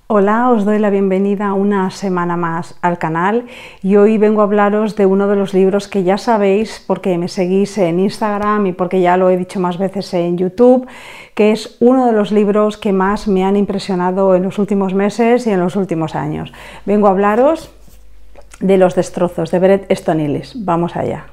Hola, os doy la bienvenida una semana más al canal y hoy vengo a hablaros de uno de los libros que ya sabéis porque me seguís en Instagram y porque ya lo he dicho más veces en YouTube, que es uno de los libros que más me han impresionado en los últimos meses y en los últimos años. Vengo a hablaros de Los destrozos de Bret Easton Ellis. Vamos allá.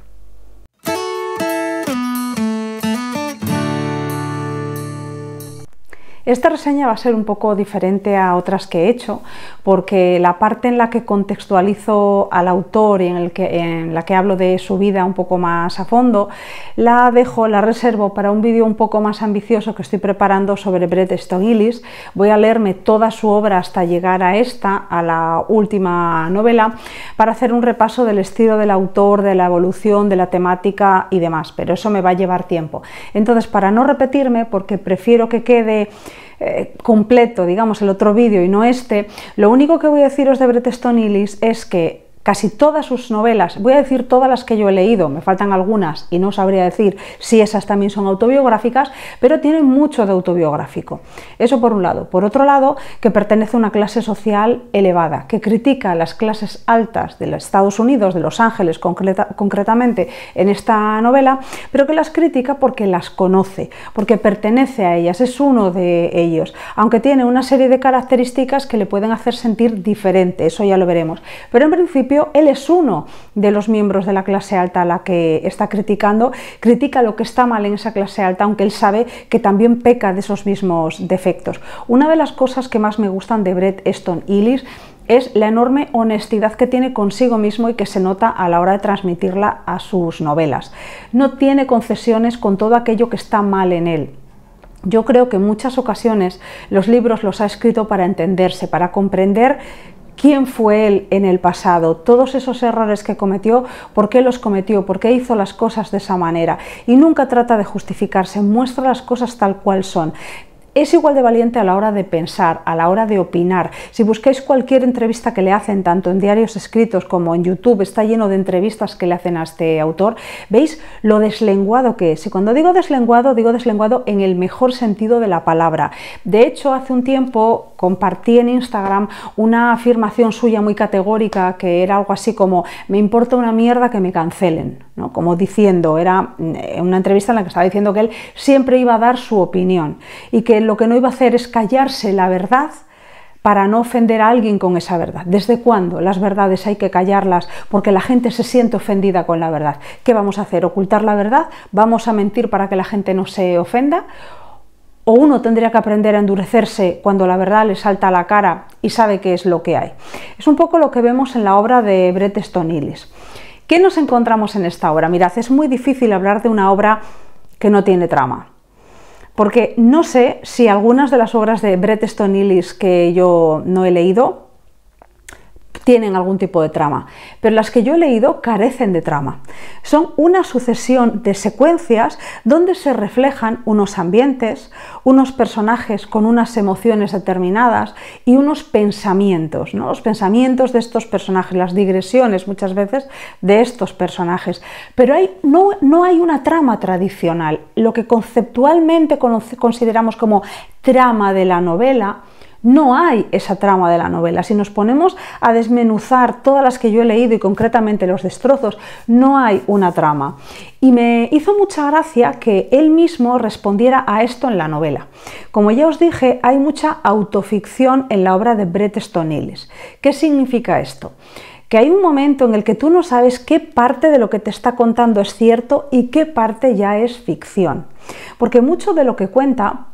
Esta reseña va a ser un poco diferente a otras que he hecho porque la parte en la que contextualizo al autor y en la que hablo de su vida un poco más a fondo, la reservo para un vídeo un poco más ambicioso que estoy preparando sobre Bret Easton Ellis. Voy a leerme toda su obra hasta llegar a la última novela, para hacer un repaso del estilo del autor, de la evolución, de la temática y demás, pero eso me va a llevar tiempo. Entonces, para no repetirme, porque prefiero que quede completo, digamos, el otro vídeo y no este, lo único que voy a deciros de Bret Easton Ellis es que casi todas sus novelas, voy a decir todas las que yo he leído, me faltan algunas y no sabría decir si esas también son autobiográficas, pero tienen mucho de autobiográfico. Eso por un lado. Por otro lado, que pertenece a una clase social elevada, que critica a las clases altas de los Estados Unidos, de Los Ángeles concretamente en esta novela, pero que las critica porque las conoce, porque pertenece a ellas, es uno de ellos, aunque tiene una serie de características que le pueden hacer sentir diferente, eso ya lo veremos. Pero en principio él es uno de los miembros de la clase alta a la que está criticando, critica lo que está mal en esa clase alta, aunque él sabe que también peca de esos mismos defectos. Una de las cosas que más me gustan de Bret Easton Ellis es la enorme honestidad que tiene consigo mismo y que se nota a la hora de transmitirla a sus novelas. No tiene concesiones con todo aquello que está mal en él. Yo creo que en muchas ocasiones los libros los ha escrito para entenderse, para comprender quién fue él en el pasado, todos esos errores que cometió, por qué los cometió, por qué hizo las cosas de esa manera, y nunca trata de justificarse, muestra las cosas tal cual son. Es igual de valiente a la hora de pensar, a la hora de opinar. Si buscáis cualquier entrevista que le hacen, tanto en diarios escritos como en YouTube, está lleno de entrevistas que le hacen a este autor, veis lo deslenguado que es. Y cuando digo deslenguado en el mejor sentido de la palabra. De hecho, hace un tiempo compartí en Instagram una afirmación suya muy categórica, que era algo así como: me importa una mierda que me cancelen, ¿no? Como diciendo, era una entrevista en la que estaba diciendo que él siempre iba a dar su opinión y que lo que no iba a hacer es callarse la verdad para no ofender a alguien con esa verdad. ¿Desde cuándo las verdades hay que callarlas porque la gente se siente ofendida con la verdad? ¿Qué vamos a hacer? ¿Ocultar la verdad? ¿Vamos a mentir para que la gente no se ofenda? ¿O uno tendría que aprender a endurecerse cuando la verdad le salta a la cara y sabe qué es lo que hay? Es un poco lo que vemos en la obra de Bret Easton Ellis. ¿Qué nos encontramos en esta obra? Mirad, es muy difícil hablar de una obra que no tiene trama, porque no sé si algunas de las obras de Bret Easton Ellis que yo no he leído tienen algún tipo de trama, pero las que yo he leído carecen de trama. Son una sucesión de secuencias donde se reflejan unos ambientes, unos personajes con unas emociones determinadas y unos pensamientos, ¿no? Los pensamientos de estos personajes, las digresiones muchas veces de estos personajes. Pero no hay una trama tradicional. Lo que conceptualmente consideramos como trama de la novela, no hay esa trama de la novela. Si nos ponemos a desmenuzar todas las que yo he leído y concretamente Los destrozos, no hay una trama. Y me hizo mucha gracia que él mismo respondiera a esto en la novela. Como ya os dije, hay mucha autoficción en la obra de Bret Easton Ellis. ¿Qué significa esto? Que hay un momento en el que tú no sabes qué parte de lo que te está contando es cierto y qué parte ya es ficción. Porque mucho de lo que cuenta,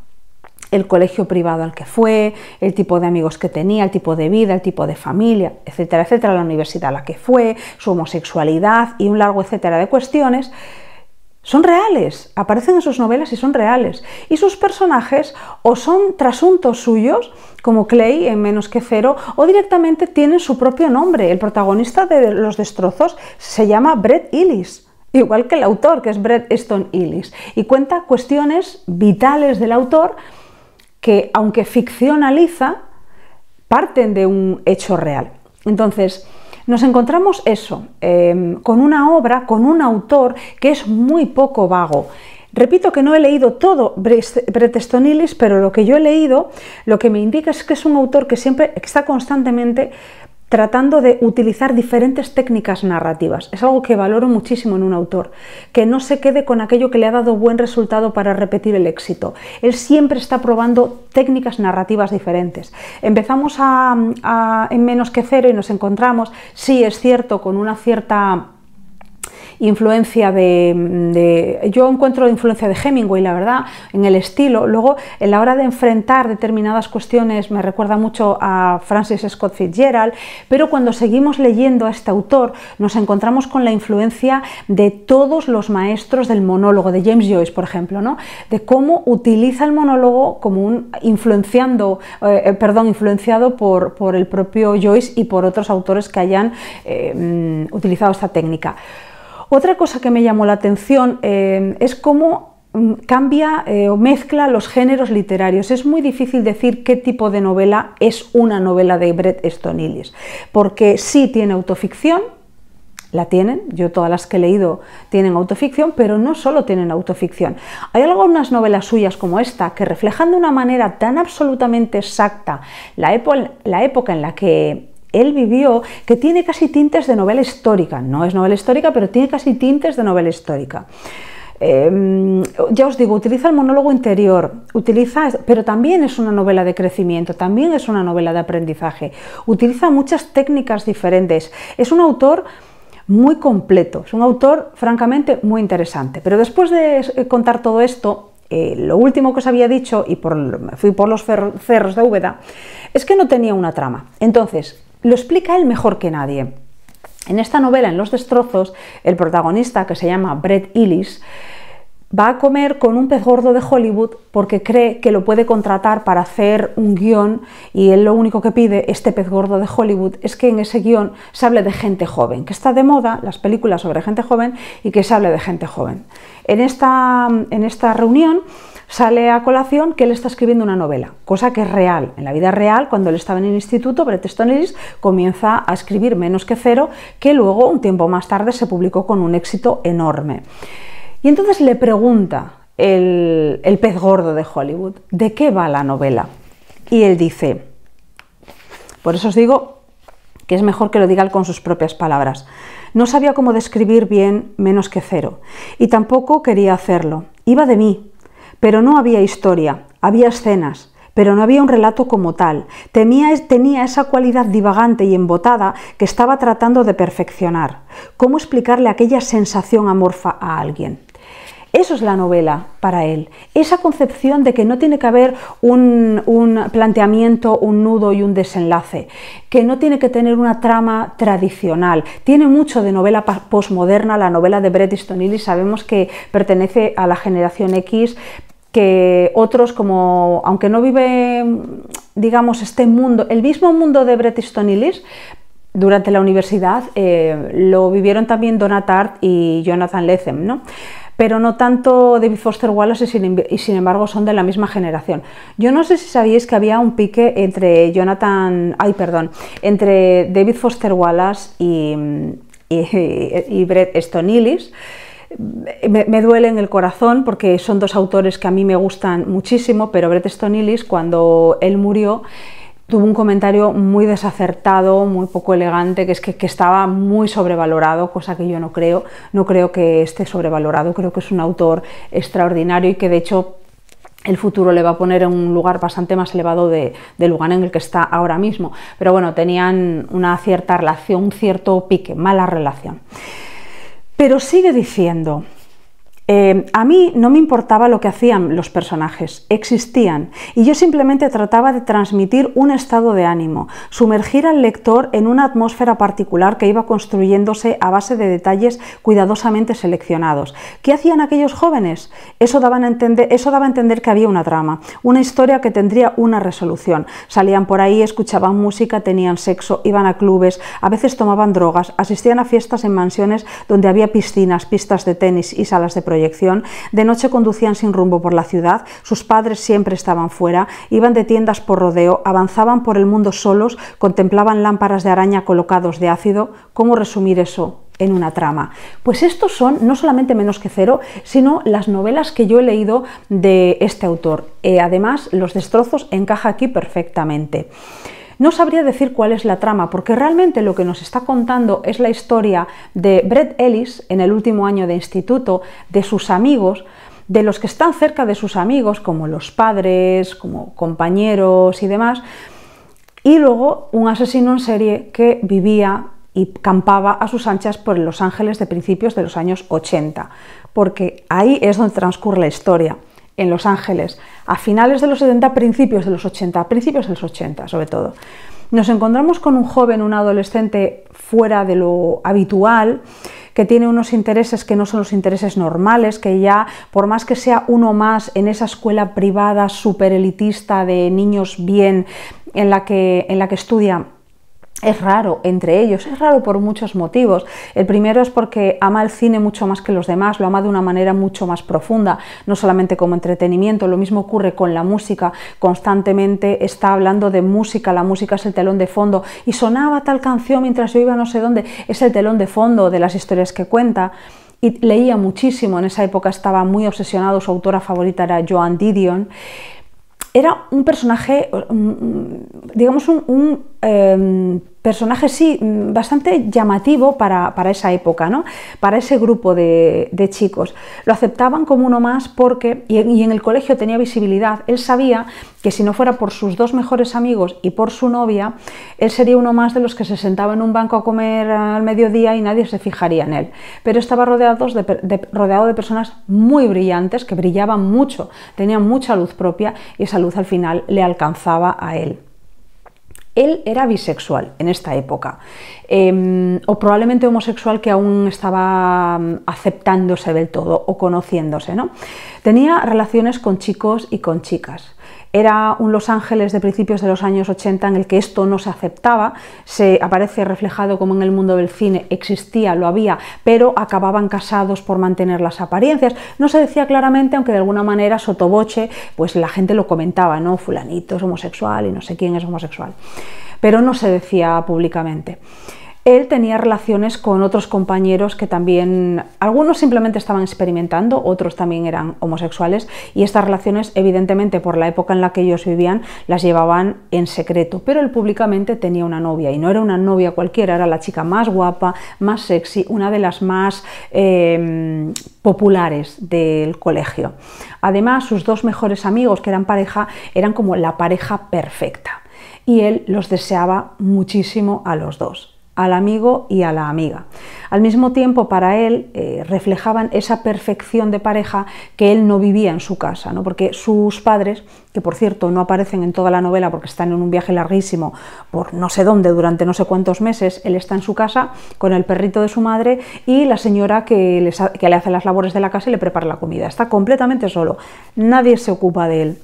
el colegio privado al que fue, el tipo de amigos que tenía, el tipo de vida, el tipo de familia, etcétera, etcétera, la universidad a la que fue, su homosexualidad y un largo etcétera de cuestiones, son reales, aparecen en sus novelas y son reales. Y sus personajes o son trasuntos suyos, como Clay en Menos que Cero, o directamente tienen su propio nombre. El protagonista de Los destrozos se llama Bret Ellis, igual que el autor, que es Bret Easton Ellis, y cuenta cuestiones vitales del autor que, aunque ficcionaliza, parten de un hecho real. Entonces, nos encontramos eso, con una obra, con un autor que es muy poco vago. Repito que no he leído todo Bret Easton Ellis, pero lo que yo he leído, lo que me indica es que es un autor que siempre está constantemente tratando de utilizar diferentes técnicas narrativas. Es algo que valoro muchísimo en un autor, que no se quede con aquello que le ha dado buen resultado para repetir el éxito. Él siempre está probando técnicas narrativas diferentes. Empezamos en Menos que cero y nos encontramos, sí, es cierto, con una cierta influencia yo encuentro influencia de Hemingway, la verdad, en el estilo. Luego, en la hora de enfrentar determinadas cuestiones, me recuerda mucho a Francis Scott Fitzgerald, pero cuando seguimos leyendo a este autor, nos encontramos con la influencia de todos los maestros del monólogo, de James Joyce, por ejemplo, ¿no? De cómo utiliza el monólogo como influenciado por el propio Joyce y por otros autores que hayan utilizado esta técnica. Otra cosa que me llamó la atención es cómo cambia o mezcla los géneros literarios. Es muy difícil decir qué tipo de novela es una novela de Bret Easton Ellis, porque sí tiene autoficción, la tienen, yo todas las que he leído tienen autoficción, pero no solo tienen autoficción. Hay algunas novelas suyas como esta que reflejan de una manera tan absolutamente exacta la época en la que él vivió, que tiene casi tintes de novela histórica. No es novela histórica, pero tiene casi tintes de novela histórica. Ya os digo, utiliza el monólogo interior, pero también es una novela de crecimiento, también es una novela de aprendizaje. Utiliza muchas técnicas diferentes. Es un autor muy completo, es un autor francamente muy interesante. Pero después de contar todo esto, lo último que os había dicho, y fui por los cerros de Úbeda, es que no tenía una trama. Entonces, lo explica él mejor que nadie. En esta novela, en Los destrozos, el protagonista, que se llama Bret Ellis, va a comer con un pez gordo de Hollywood porque cree que lo puede contratar para hacer un guión, y él lo único que pide, este pez gordo de Hollywood, es que en ese guión se hable de gente joven, que está de moda las películas sobre gente joven, y que se hable de gente joven. En esta reunión sale a colación que él está escribiendo una novela, cosa que es real. En la vida real, cuando él estaba en el instituto, Bret Easton Ellis comienza a escribir Menos que cero, que luego, un tiempo más tarde, se publicó con un éxito enorme. Y entonces le pregunta el pez gordo de Hollywood, ¿de qué va la novela? Y él dice, por eso os digo que es mejor que lo diga él con sus propias palabras, no sabía cómo describir bien Menos que cero, y tampoco quería hacerlo. Iba de mí, pero no había historia, había escenas, pero no había un relato como tal. Tenía esa cualidad divagante y embotada que estaba tratando de perfeccionar. ¿Cómo explicarle aquella sensación amorfa a alguien? Eso es la novela para él, esa concepción de que no tiene que haber un planteamiento, un nudo y un desenlace, que no tiene que tener una trama tradicional. Tiene mucho de novela posmoderna, la novela de Bret Easton Ellis, sabemos que pertenece a la generación X, que otros, como aunque no vive, digamos, este mundo, el mismo mundo de Bret Easton Ellis, durante la universidad lo vivieron también Donna Tartt y Jonathan Lethem, ¿no? Pero no tanto David Foster Wallace, y sin embargo son de la misma generación. Yo no sé si sabíais que había un pique entre David Foster Wallace y Bret Easton Ellis. Me duele en el corazón porque son dos autores que a mí me gustan muchísimo, pero Bret Easton Ellis, cuando él murió, tuvo un comentario muy desacertado, muy poco elegante, que es que estaba muy sobrevalorado, cosa que yo no creo que esté sobrevalorado. Creo que es un autor extraordinario y que de hecho el futuro le va a poner en un lugar bastante más elevado del lugar en el que está ahora mismo. Pero bueno, tenían una cierta relación, un cierto pique, mala relación. Pero sigue diciendo, a mí no me importaba lo que hacían los personajes, existían, y yo simplemente trataba de transmitir un estado de ánimo, sumergir al lector en una atmósfera particular que iba construyéndose a base de detalles cuidadosamente seleccionados. ¿Qué hacían aquellos jóvenes? Eso daba a entender que había una trama, una historia que tendría una resolución. Salían por ahí, escuchaban música, tenían sexo, iban a clubes, a veces tomaban drogas, asistían a fiestas en mansiones donde había piscinas, pistas de tenis y salas de proyección. De noche conducían sin rumbo por la ciudad, sus padres siempre estaban fuera, iban de tiendas por rodeo, avanzaban por el mundo solos, contemplaban lámparas de araña colocados de ácido. ¿Cómo resumir eso en una trama. Pues estos son no solamente Menos que cero, sino las novelas que yo he leído de este autor. Además, Los destrozos encaja aquí perfectamente. No sabría decir cuál es la trama, porque realmente lo que nos está contando es la historia de Bret Ellis en el último año de instituto, de sus amigos, de los que están cerca de sus amigos, como los padres, como compañeros y demás, y luego un asesino en serie que vivía y campaba a sus anchas por Los Ángeles de principios de los años 80, porque ahí es donde transcurre la historia, en Los Ángeles, a finales de los 70, principios de los 80, sobre todo. Nos encontramos con un joven, un adolescente fuera de lo habitual, que tiene unos intereses que no son los intereses normales, que ya, por más que sea uno más en esa escuela privada súper elitista de niños bien en la que estudia, es raro entre ellos, es raro por muchos motivos. El primero es porque ama el cine mucho más que los demás, lo ama de una manera mucho más profunda, no solamente como entretenimiento. Lo mismo ocurre con la música, constantemente está hablando de música, la música es el telón de fondo, y sonaba tal canción mientras yo iba no sé dónde, es el telón de fondo de las historias que cuenta. Y leía muchísimo, en esa época estaba muy obsesionado, su autora favorita era Joan Didion. Era un personaje, digamos, un personaje, sí, bastante llamativo para esa época, ¿no? Para ese grupo de chicos. Lo aceptaban como uno más porque, y en el colegio tenía visibilidad, él sabía que si no fuera por sus dos mejores amigos y por su novia, él sería uno más de los que se sentaba en un banco a comer al mediodía y nadie se fijaría en él. Pero estaba rodeado de personas muy brillantes, que brillaban mucho, tenían mucha luz propia, y esa luz al final le alcanzaba a él. Él era bisexual en esta época, o probablemente homosexual, que aún estaba aceptándose del todo o conociéndose, ¿no? Tenía relaciones con chicos y con chicas. Era un Los Ángeles de principios de los años 80 en el que esto no se aceptaba, se aparece reflejado como en el mundo del cine, existía, lo había, pero acababan casados por mantener las apariencias. No se decía claramente, aunque de alguna manera sotoboche, pues la gente lo comentaba, ¿no? Fulanito es homosexual y no sé quién es homosexual, pero no se decía públicamente. Él tenía relaciones con otros compañeros que también, algunos simplemente estaban experimentando, otros también eran homosexuales, y estas relaciones, evidentemente por la época en la que ellos vivían, las llevaban en secreto, pero él públicamente tenía una novia, y no era una novia cualquiera, era la chica más guapa, más sexy, una de las más populares del colegio. Además, sus dos mejores amigos, que eran pareja, eran como la pareja perfecta, y él los deseaba muchísimo a los dos, al amigo y a la amiga. Al mismo tiempo, para él reflejaban esa perfección de pareja que él no vivía en su casa, ¿no? Porque sus padres, que por cierto no aparecen en toda la novela porque están en un viaje larguísimo por no sé dónde durante no sé cuántos meses, él está en su casa con el perrito de su madre y la señora que le hace las labores de la casa y le prepara la comida. Está completamente solo, nadie se ocupa de él.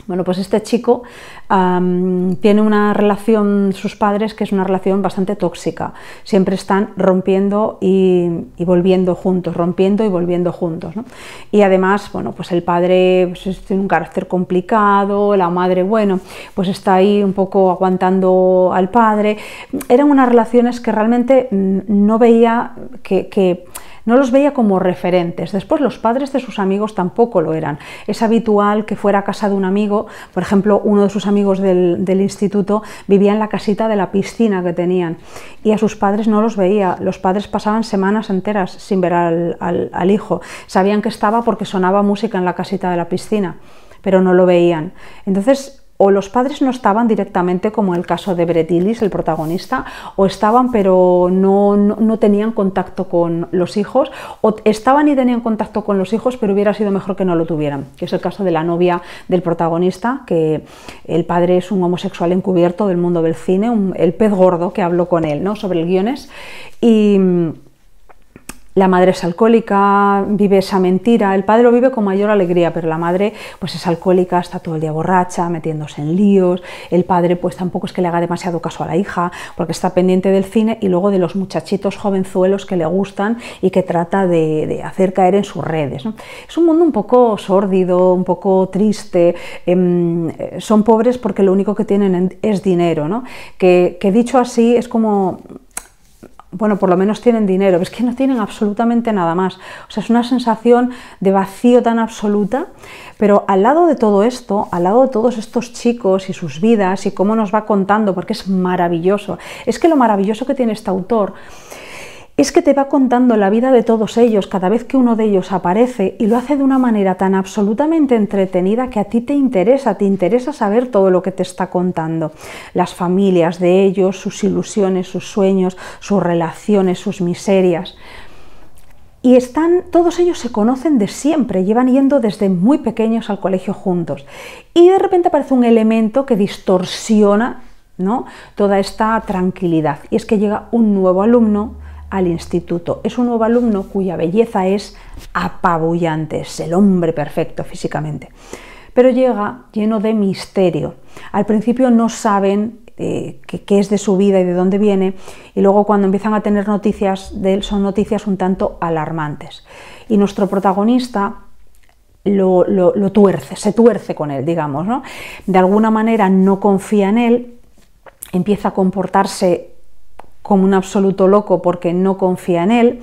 Bueno, pues este chico tiene una relación, sus padres, que es una relación bastante tóxica. Siempre están rompiendo y volviendo juntos, rompiendo y volviendo juntos, ¿no? Y además, bueno, pues el padre pues, tiene un carácter complicado, la madre, bueno, pues está ahí un poco aguantando al padre. Eran unas relaciones que realmente no veía no los veía como referentes. Después los padres de sus amigos tampoco lo eran. Es habitual que fuera a casa de un amigo, por ejemplo, uno de sus amigos del instituto vivía en la casita de la piscina que tenían y a sus padres no los veía. Los padres pasaban semanas enteras sin ver al hijo. Sabían que estaba porque sonaba música en la casita de la piscina, pero no lo veían. Entonces, o los padres no estaban directamente, como el caso de Bret Ellis, el protagonista, o estaban pero no tenían contacto con los hijos, o estaban y tenían contacto con los hijos, pero hubiera sido mejor que no lo tuvieran, que es el caso de la novia del protagonista, que el padre es un homosexual encubierto del mundo del cine, el pez gordo que habló con él, ¿no?, sobre el guiones, y la madre es alcohólica, vive esa mentira. El padre lo vive con mayor alegría, pero la madre pues es alcohólica, está todo el día borracha, metiéndose en líos. El padre pues tampoco es que le haga demasiado caso a la hija, porque está pendiente del cine y luego de los muchachitos jovenzuelos que le gustan y que trata de hacer caer en sus redes, ¿no? Es un mundo un poco sórdido, un poco triste. Son pobres porque lo único que tienen es dinero, ¿no? Que dicho así es como bueno, por lo menos tienen dinero, es que no tienen absolutamente nada más. O sea, es una sensación de vacío tan absoluta, pero al lado de todo esto, al lado de todos estos chicos y sus vidas y cómo nos va contando, porque es maravilloso, es que lo maravilloso que tiene este autor es que te va contando la vida de todos ellos cada vez que uno de ellos aparece, y lo hace de una manera tan absolutamente entretenida que a ti te interesa saber todo lo que te está contando. Las familias de ellos, sus ilusiones, sus sueños, sus relaciones, sus miserias. Y todos ellos se conocen de siempre, llevan yendo desde muy pequeños al colegio juntos. Y de repente aparece un elemento que distorsiona, ¿no?, toda esta tranquilidad. Y es que llega un nuevo alumno al instituto. Es un nuevo alumno cuya belleza es apabullante, es el hombre perfecto físicamente. Pero llega lleno de misterio. Al principio no saben qué es de su vida y de dónde viene, y luego cuando empiezan a tener noticias de él son noticias un tanto alarmantes. Y nuestro protagonista se tuerce con él, digamos, ¿no? De alguna manera no confía en él, empieza a comportarse como un absoluto loco porque no confía en él,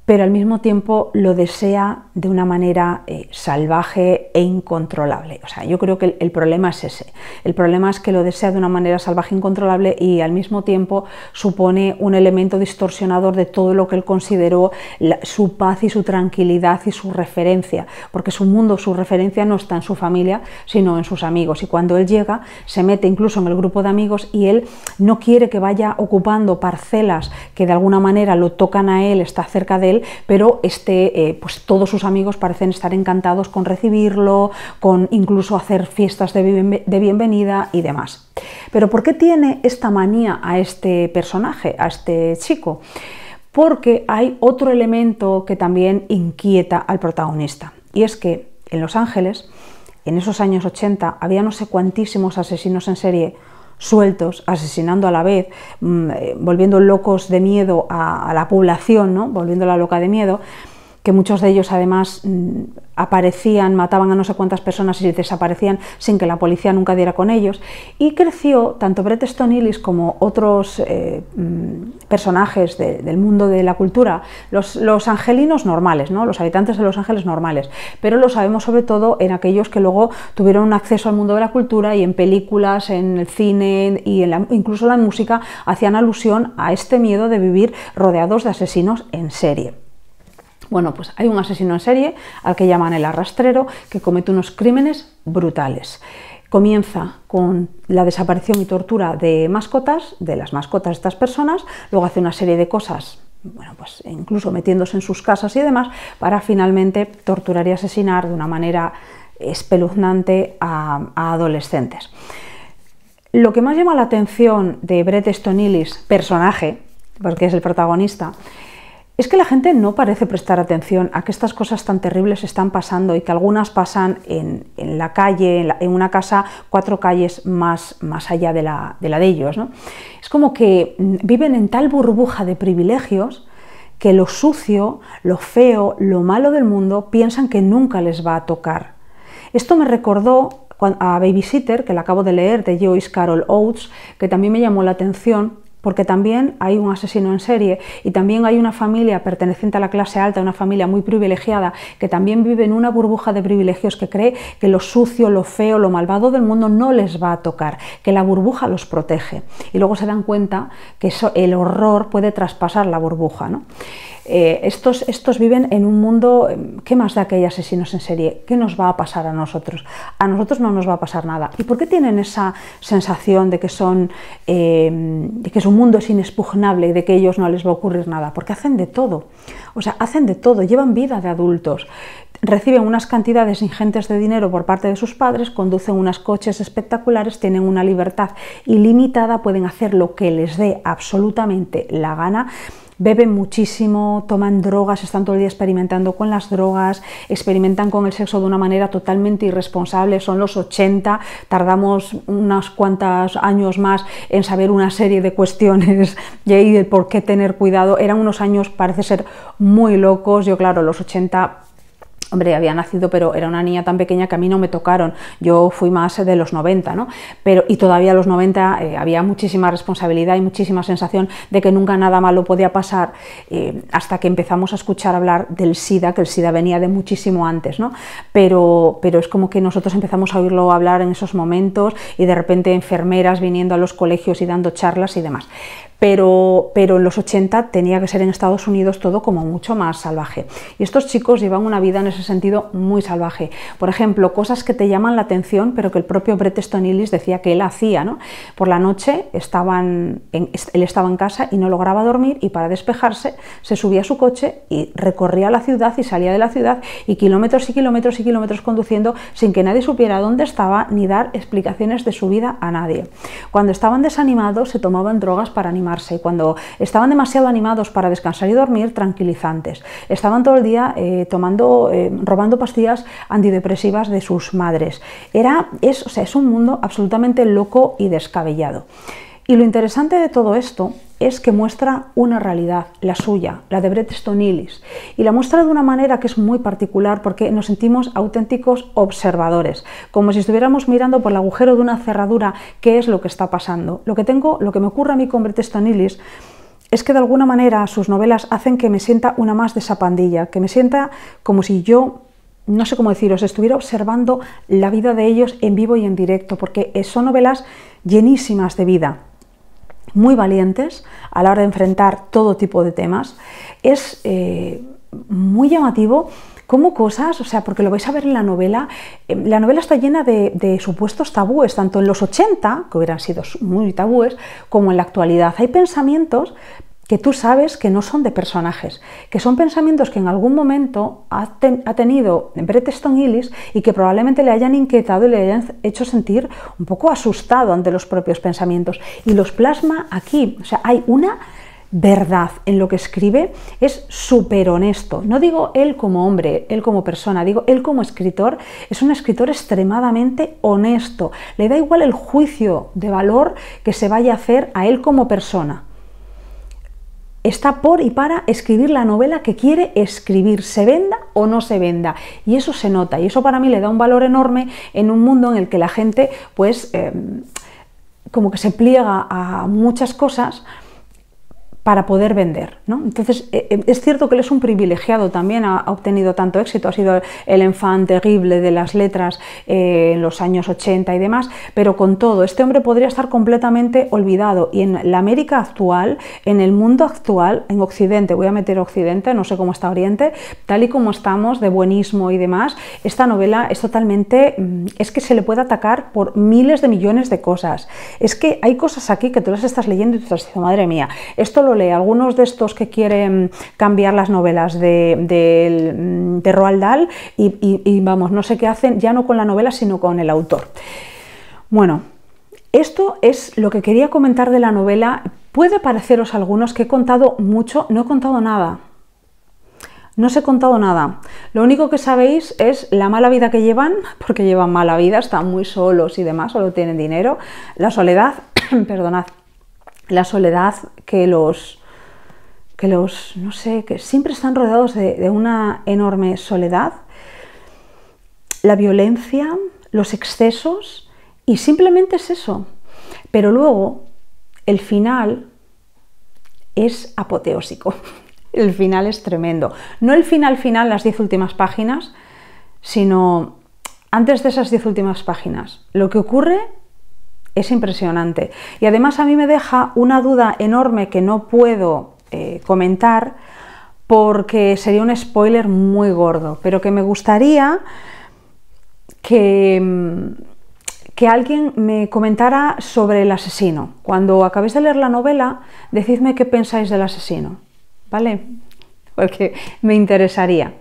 pero al mismo tiempo lo desea de una manera salvaje e incontrolable. O sea, yo creo que el problema es ese. El problema es que lo desea de una manera salvaje e incontrolable, y al mismo tiempo supone un elemento distorsionador de todo lo que él consideró su paz y su tranquilidad y su referencia, porque su mundo, su referencia no está en su familia, sino en sus amigos. Y cuando él llega, se mete incluso en el grupo de amigos, y él no quiere que vaya ocupando parcelas que de alguna manera lo tocan a él, está cerca de él, pero pues todos sus amigos parecen estar encantados con recibirlo, con incluso hacer fiestas de bienvenida y demás. Pero ¿por qué tiene esta manía a este personaje, a este chico? Porque hay otro elemento que también inquieta al protagonista, y es que en Los Ángeles, en esos años 80, había no sé cuantísimos asesinos en serie sueltos, asesinando a la vez, volviendo locos de miedo a la población, ¿no?, volviéndola loca de miedo, que muchos de ellos además aparecían, mataban a no sé cuántas personas y desaparecían sin que la policía nunca diera con ellos. Y creció tanto Bret Easton Ellis como otros personajes del mundo de la cultura, los angelinos normales, ¿no?, los habitantes de Los Ángeles normales, pero lo sabemos sobre todo en aquellos que luego tuvieron un acceso al mundo de la cultura, y en películas, en el cine y incluso en la música hacían alusión a este miedo de vivir rodeados de asesinos en serie. Bueno, pues hay un asesino en serie al que llaman el arrastrero, que comete unos crímenes brutales. Comienza con la desaparición y tortura de mascotas, de las mascotas de estas personas, luego hace una serie de cosas, bueno, pues incluso metiéndose en sus casas y demás, para finalmente torturar y asesinar de una manera espeluznante a adolescentes. Lo que más llama la atención de Bret Easton Ellis, personaje, porque es el protagonista, es que la gente no parece prestar atención a que estas cosas tan terribles están pasando, y que algunas pasan en la calle, en una casa 4 calles más allá de la de ellos, ¿no? Es como que viven en tal burbuja de privilegios que lo sucio, lo feo, lo malo del mundo piensan que nunca les va a tocar. Esto me recordó a Babysitter, que la acabo de leer, de Joyce Carol Oates, que también me llamó la atención, porque también hay un asesino en serie y también hay una familia perteneciente a la clase alta, una familia muy privilegiada, que también vive en una burbuja de privilegios, que cree que lo sucio, lo feo, lo malvado del mundo no les va a tocar, que la burbuja los protege, y luego se dan cuenta que el horror puede traspasar la burbuja, ¿no? Estos viven en un mundo, ¿qué más da que hay asesinos en serie? ¿Qué nos va a pasar a nosotros? A nosotros no nos va a pasar nada. ¿Y por qué tienen esa sensación de que su mundo es inexpugnable y de que a ellos no les va a ocurrir nada? Porque hacen de todo, o sea, hacen de todo, llevan vida de adultos, reciben unas cantidades ingentes de dinero por parte de sus padres, conducen unos coches espectaculares, tienen una libertad ilimitada, pueden hacer lo que les dé absolutamente la gana. Beben muchísimo, toman drogas, están todo el día experimentando con las drogas, experimentan con el sexo de una manera totalmente irresponsable. Son los 80, tardamos unos cuantos años más en saber una serie de cuestiones y ahí de por qué tener cuidado. Eran unos años, parece ser, muy locos. Yo, claro, los 80 Hombre, había nacido, pero era una niña tan pequeña que a mí no me tocaron. Yo fui más de los 90, ¿no? Y todavía a los 90 había muchísima responsabilidad y muchísima sensación de que nunca nada malo podía pasar, hasta que empezamos a escuchar hablar del SIDA, que el SIDA venía de muchísimo antes, ¿no? Pero es como que nosotros empezamos a oírlo hablar en esos momentos, y de repente enfermeras viniendo a los colegios y dando charlas y demás. Pero en los 80 tenía que ser en Estados Unidos todo como mucho más salvaje. Y estos chicos llevan una vida en ese sentido muy salvaje. Por ejemplo, cosas que te llaman la atención, pero que el propio Bret Easton Ellis decía que él hacía, ¿no? Por la noche él estaba en casa y no lograba dormir, y para despejarse se subía a su coche y recorría la ciudad y salía de la ciudad, y kilómetros y kilómetros y kilómetros conduciendo sin que nadie supiera dónde estaba ni dar explicaciones de su vida a nadie. Cuando estaban desanimados se tomaban drogas para animarse, y cuando estaban demasiado animados para descansar y dormir, tranquilizantes. Estaban todo el día robando pastillas antidepresivas de sus madres. Es un mundo absolutamente loco y descabellado. Y lo interesante de todo esto es que muestra una realidad, la suya, la de Bret Easton Ellis, y la muestra de una manera que es muy particular, porque nos sentimos auténticos observadores, como si estuviéramos mirando por el agujero de una cerradura qué es lo que está pasando. Lo que me ocurre a mí con Bret Easton Ellis es que de alguna manera sus novelas hacen que me sienta una más de esa pandilla, que me sienta como si yo, no sé cómo deciros, estuviera observando la vida de ellos en vivo y en directo, porque son novelas llenísimas de vida, muy valientes a la hora de enfrentar todo tipo de temas. Es muy llamativo cómo cosas, porque lo vais a ver en la novela está llena de supuestos tabúes, tanto en los 80, que hubieran sido muy tabúes, como en la actualidad. Hay pensamientos que tú sabes que no son de personajes, que son pensamientos que en algún momento ha tenido Bret Easton Ellis, y que probablemente le hayan inquietado y le hayan hecho sentir un poco asustado ante los propios pensamientos, y los plasma aquí. Hay una verdad en lo que escribe, es súper honesto. No digo él como hombre, él como persona, digo él como escritor. Es un escritor extremadamente honesto, le da igual el juicio de valor que se vaya a hacer a él como persona. Está por y para escribir la novela que quiere escribir, se venda o no se venda, y eso se nota, y eso para mí le da un valor enorme en un mundo en el que la gente pues como que se pliega a muchas cosas para poder vender, ¿no? Entonces, es cierto que él es un privilegiado también, ha obtenido tanto éxito, ha sido el enfant terrible de las letras en los años 80 y demás, pero con todo, este hombre podría estar completamente olvidado, y en la América actual, en el mundo actual, en Occidente, voy a meter Occidente, no sé cómo está Oriente, tal y como estamos, de buenismo y demás, esta novela es totalmente, es que se le puede atacar por miles de millones de cosas. Es que hay cosas aquí que tú las estás leyendo y tú estás diciendo, madre mía, esto lo lee algunos de estos que quieren cambiar las novelas de Roald Dahl y vamos, no sé qué hacen, ya no con la novela sino con el autor. Bueno, esto es lo que quería comentar de la novela. Puede pareceros a algunos que he contado mucho, no he contado nada. No os he contado nada. Lo único que sabéis es la mala vida que llevan, porque llevan mala vida, están muy solos y demás, solo tienen dinero. La soledad, perdonad, la soledad no sé, que siempre están rodeados de una enorme soledad, la violencia, los excesos, y simplemente es eso. Pero luego, el final es apoteósico. El final es tremendo. No el final, las 10 últimas páginas, sino antes de esas 10 últimas páginas. Lo que ocurre es impresionante. Y además a mí me deja una duda enorme que no puedo comentar porque sería un spoiler muy gordo, pero que me gustaría que alguien me comentara sobre el asesino. Cuando acabéis de leer la novela, decidme qué pensáis del asesino, ¿vale? Porque me interesaría.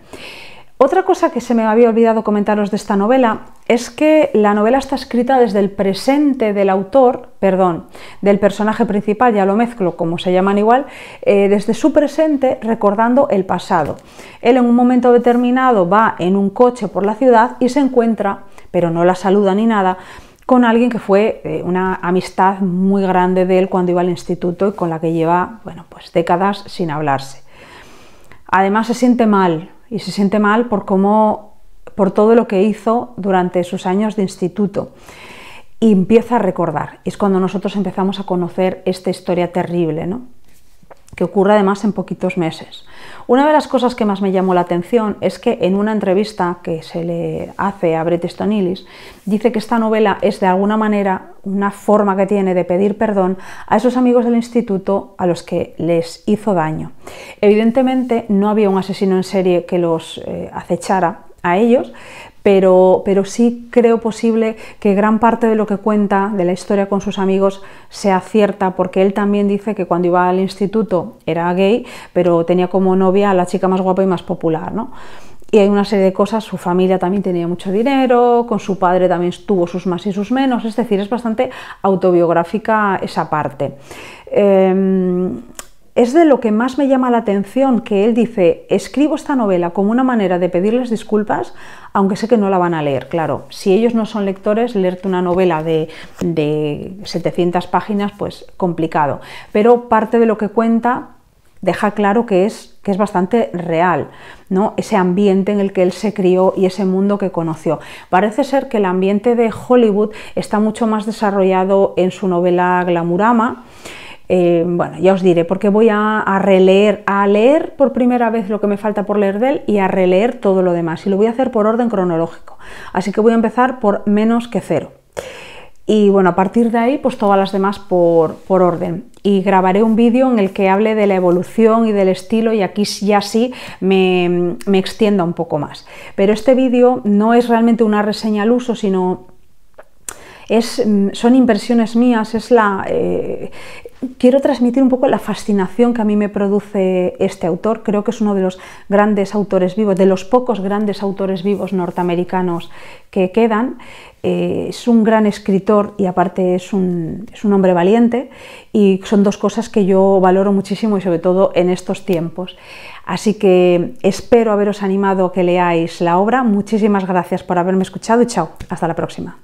Otra cosa que se me había olvidado comentaros de esta novela es que la novela está escrita desde el presente del autor, perdón, del personaje principal, ya lo mezclo como se llaman igual, desde su presente recordando el pasado. Él en un momento determinado va en un coche por la ciudad y se encuentra, pero no la saluda ni nada, con alguien que fue una amistad muy grande de él cuando iba al instituto y con la que lleva, bueno, pues décadas sin hablarse. Además se siente mal y se siente mal por todo lo que hizo durante sus años de instituto. Y empieza a recordar. Es cuando nosotros empezamos a conocer esta historia terrible, ¿no?, que ocurre además en poquitos meses. Una de las cosas que más me llamó la atención es que en una entrevista que se le hace a Bret Easton Ellis, dice que esta novela es de alguna manera una forma que tiene de pedir perdón a esos amigos del instituto a los que les hizo daño. Evidentemente no había un asesino en serie que los acechara a ellos, pero sí creo posible que gran parte de lo que cuenta de la historia con sus amigos sea cierta, porque él también dice que cuando iba al instituto era gay, pero tenía como novia a la chica más guapa y más popular, ¿no? Y hay una serie de cosas, su familia también tenía mucho dinero, con su padre también tuvo sus más y sus menos, es decir, es bastante autobiográfica esa parte. Es de lo que más me llama la atención que él dice: escribo esta novela como una manera de pedirles disculpas, aunque sé que no la van a leer. Claro, si ellos no son lectores, leerte una novela de 700 páginas, pues complicado. Pero parte de lo que cuenta deja claro que es bastante real, ¿no?, ese ambiente en el que él se crió y ese mundo que conoció. Parece ser que el ambiente de Hollywood está mucho más desarrollado en su novela Glamurama. Bueno, ya os diré, porque voy a leer por primera vez lo que me falta por leer de él y a releer todo lo demás, y lo voy a hacer por orden cronológico, así que voy a empezar por Menos que cero, y bueno, a partir de ahí pues todas las demás por orden, y grabaré un vídeo en el que hable de la evolución y del estilo, y aquí ya sí me extienda un poco más, pero este vídeo no es realmente una reseña al uso, sino son impresiones mías, quiero transmitir un poco la fascinación que a mí me produce este autor. Creo que es uno de los grandes autores vivos, de los pocos grandes autores vivos norteamericanos que quedan. Es un gran escritor y aparte es un hombre valiente, y son dos cosas que yo valoro muchísimo y sobre todo en estos tiempos. Así que espero haberos animado a que leáis la obra. Muchísimas gracias por haberme escuchado y chao, hasta la próxima.